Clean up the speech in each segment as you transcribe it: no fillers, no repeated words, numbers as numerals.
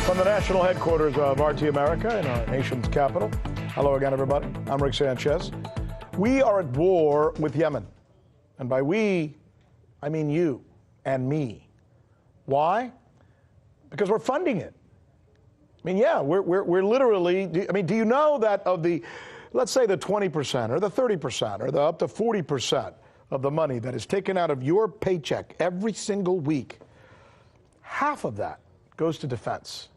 From the national headquarters of RT America in our nation's capital. Hello again, everybody. I'm Rick Sanchez. We are at war with Yemen. And by we, I mean you and me. Why? Because we're funding it. I mean, yeah, we're literally, I mean, do you know that of the, let's say the 20% or the 30% or the up to 40% of the money that is taken out of your paycheck every single week, half of that goes to defense?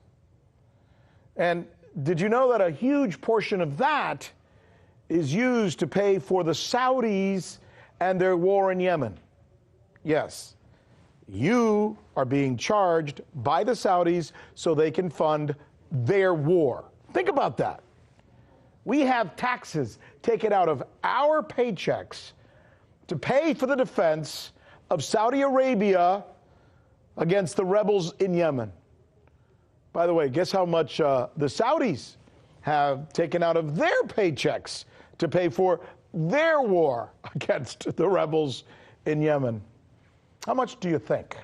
And did you know that a huge portion of that is used to pay for the Saudis and their war in Yemen? Yes, you are being charged by the Saudis so they can fund their war. Think about that. We have taxes taken out of our paychecks to pay for the defense of Saudi Arabia against the rebels in Yemen. By the way, guess how much the Saudis have taken out of their paychecks to pay for their war against the rebels in Yemen? How much do you think?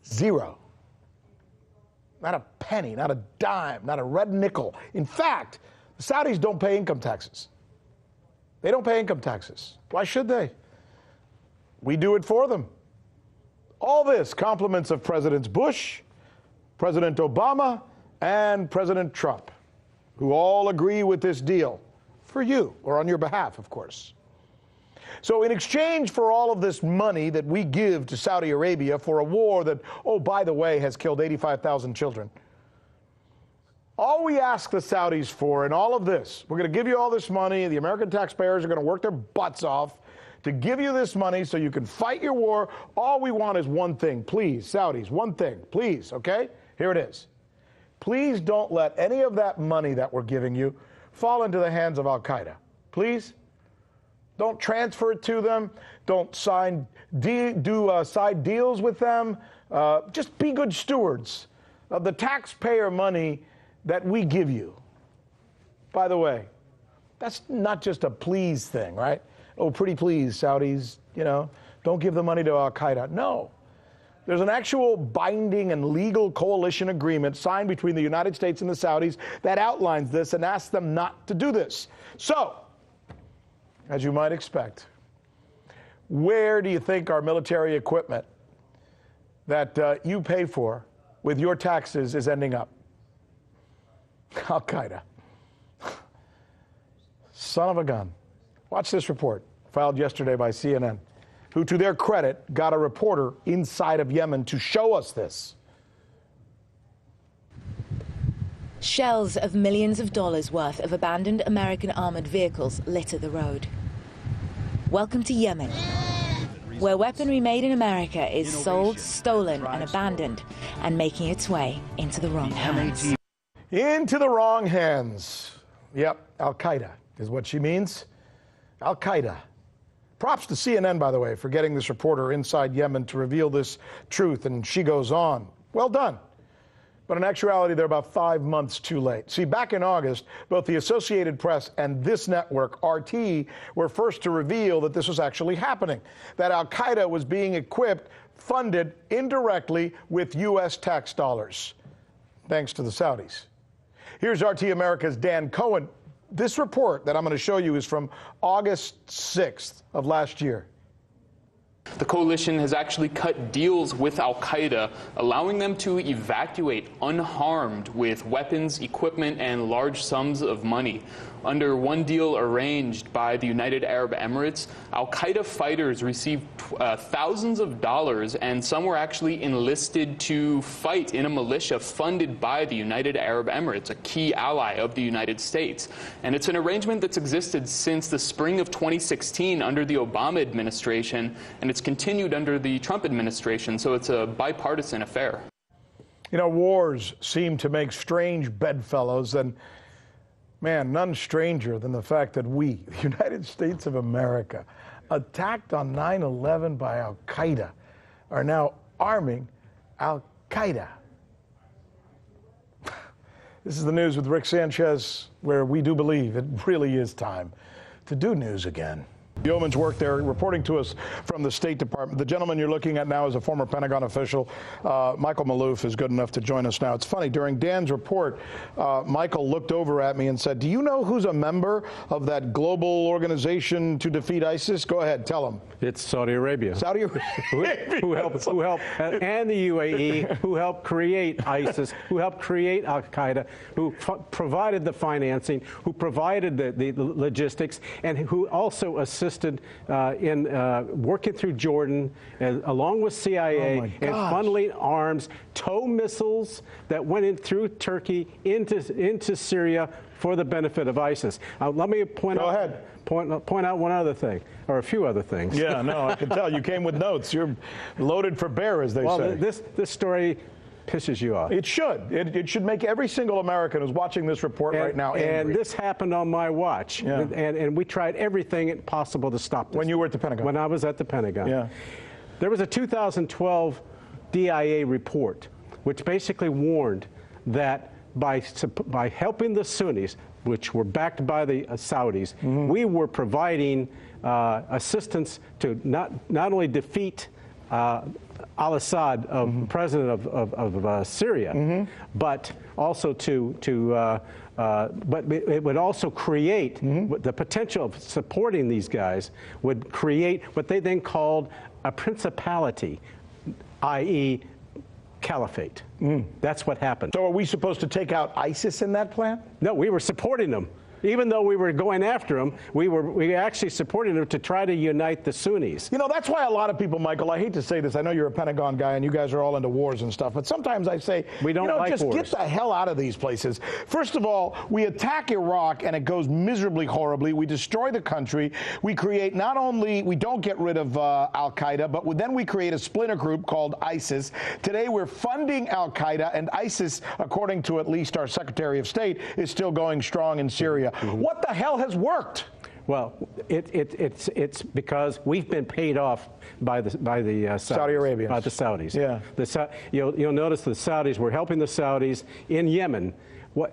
Zero. Not a penny, not a dime, not a red nickel. In fact, the Saudis don't pay income taxes. They don't pay income taxes. Why should they? We do it for them. All this compliments of Presidents Bush, President Obama, and President Trump, who all agree with this deal for you, or on your behalf, of course. So in exchange for all of this money that we give to Saudi Arabia for a war that, oh, by the way, has killed 85,000 children, all we ask the Saudis for in all of this, we're going to give you all this money, the American taxpayers are going to work their butts off to give you this money so you can fight your war. All we want is one thing. Please, Saudis, one thing. Please, okay? Here it is. Please don't let any of that money that we're giving you fall into the hands of Al-Qaeda. Please? Don't transfer it to them. Don't do side deals with them. Just be good stewards of the taxpayer money that we give you. By the way, that's not just a please thing, right? Oh, pretty please, Saudis, you know, don't give the money to Al-Qaeda. No. There's an actual binding and legal coalition agreement signed between the United States and the Saudis that outlines this and asks them not to do this. So, as you might expect, where do you think our military equipment that you pay for with your taxes is ending up? Al-Qaeda. Son of a gun. Watch this report, filed yesterday by CNN, who, to their credit, got a reporter inside of Yemen to show us this. Shells of millions of dollars worth of abandoned American armored vehicles litter the road. Welcome to Yemen, where weaponry made in America is sold, stolen, and abandoned, and making its way into the wrong hands. Into the wrong hands. Yep, Al-Qaeda is what she means. Al-Qaeda. Props to CNN, by the way, for getting this reporter inside Yemen to reveal this truth, and she goes on. Well done. But in actuality, they're about 5 months too late. See, back in August, both the Associated Press and this network, RT, were first to reveal that this was actually happening, that Al-Qaeda was being equipped, funded indirectly with U.S. tax dollars, thanks to the Saudis. Here's RT America's Dan Cohen. This report that I'm going to show you is from August 6th of last year. The coalition has actually cut deals with Al-Qaeda, allowing them to evacuate unharmed with weapons, equipment, and large sums of money. Under one deal arranged by the United Arab Emirates, Al-Qaeda fighters received thousands of dollars, and some were actually enlisted to fight in a militia funded by the United Arab Emirates, a key ally of the United States. And it's an arrangement that's existed since the spring of 2016 under the Obama administration, and it's continued under the Trump administration, so it's a bipartisan affair. You know, wars seem to make strange bedfellows, and man, none stranger than the fact that we, the United States of America, attacked on 9/11 by Al-Qaeda, are now arming Al-Qaeda. This is the news with Rick Sanchez, where we do believe it really is time to do news again. Yeoman's work there, reporting to us from the State Department. The gentleman you're looking at now is a former Pentagon official. Michael Maloof is good enough to join us now. It's funny, during Dan's report, Michael looked over at me and said, do you know who's a member of that global organization to defeat ISIS? Go ahead, tell him. It's Saudi Arabia. Saudi Arabia. who helped, and the UAE, who helped create ISIS, who helped create Al-Qaeda, who provided the financing, who provided the logistics, and who also assisted in working through Jordan, along with CIA, and funneling arms, tow missiles that went in through Turkey into Syria for the benefit of ISIS. Let me point out one other thing, or a few other things. Yeah, no, I can tell you came with notes. You're loaded for bear, as they say. Well, this story pisses you off. It should. It should make every single American who's watching this report right now angry. And this happened on my watch. Yeah. And we tried everything possible to stop this. When you were at the Pentagon? When I was at the Pentagon. Yeah. There was a 2012 DIA report which basically warned that by helping the Sunnis, which were backed by the Saudis, we were providing assistance to not only defeat Al-Assad, president of Syria, but also but it would also create the potential of supporting these guys would create what they then called a principality, i.e. caliphate. That's what happened. So are we supposed to take out ISIS in that plan? No, we were supporting them. Even though we were going after them, we were actually supporting them to try to unite the Sunnis. You know, that's why a lot of people, Michael, I hate to say this, I know you're a Pentagon guy and you guys are all into wars and stuff, but sometimes I say, we don't like just wars. Get the hell out of these places. First of all, we attack Iraq and it goes miserably horribly. We destroy the country. We create not only, we don't get rid of Al-Qaeda, but then we create a splinter group called ISIS. Today we're funding Al-Qaeda, and ISIS, according to at least our Secretary of State, is still going strong in Syria. What the hell has worked? Well, it's because we've been paid off by the Saudis, Saudi Arabia, by the Saudis. Yeah. You'll notice the Saudis were helping the Saudis in Yemen.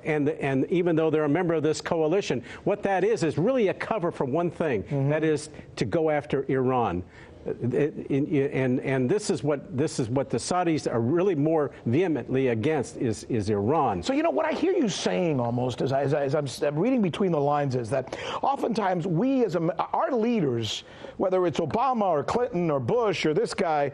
And even though they're a member of this coalition, what that is really a cover for one thing. That is to go after Iran. And this is what the Saudis are really more vehemently against is Iran. So you know what I hear you saying almost as I'm reading between the lines is that oftentimes we as our leaders, whether it's Obama or Clinton or Bush or this guy,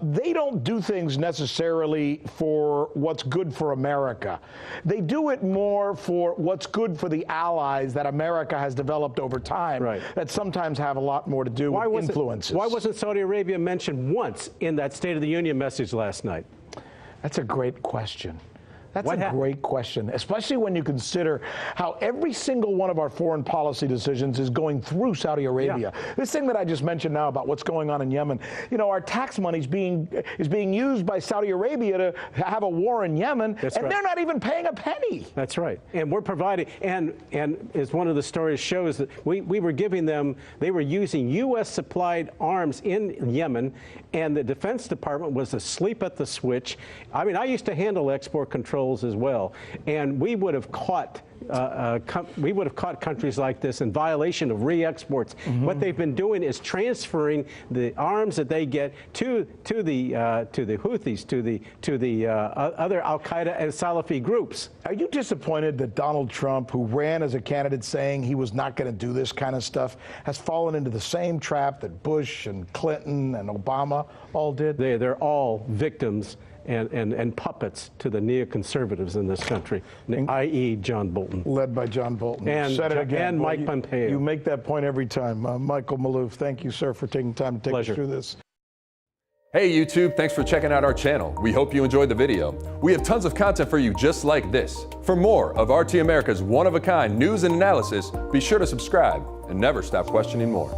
they don't do things necessarily for what's good for America. They do it more for what's good for the allies that America has developed over time, that sometimes have a lot more to do with influences. Why wasn't Saudi Arabia mentioned once in that State of the Union message last night? That's a great question. That's a great question, especially when you consider how every single one of our foreign policy decisions is going through Saudi Arabia. Yeah. This thing that I just mentioned now about what's going on in Yemen, you know, our tax money is being used by Saudi Arabia to have a war in Yemen, and they're not even paying a penny. That's right. And we're providing, and as one of the stories shows, that we were giving them, they were using U.S. supplied arms in Yemen, and the Defense Department was asleep at the switch. I mean, I used to handle export control as well, and we would have caught countries like this in violation of re-exports. What they've been doing is transferring the arms that they get to the Houthis, to the other Al-Qaeda and Salafi groups. Are you disappointed that Donald Trump, who ran as a candidate saying he was not going to do this kind of stuff, has fallen into the same trap that Bush and Clinton and Obama all did? They're all victims and puppets to the neoconservatives in this country, i.e. John Bolton. Led by John Bolton. And, said it again. And Mike Pompeo. You make that point every time. Michael Maloof, thank you, sir, for taking time to take us through this. Hey YouTube, thanks for checking out our channel. We hope you enjoyed the video. We have tons of content for you just like this. For more of RT America's one-of-a-kind news and analysis, be sure to subscribe and never stop questioning more.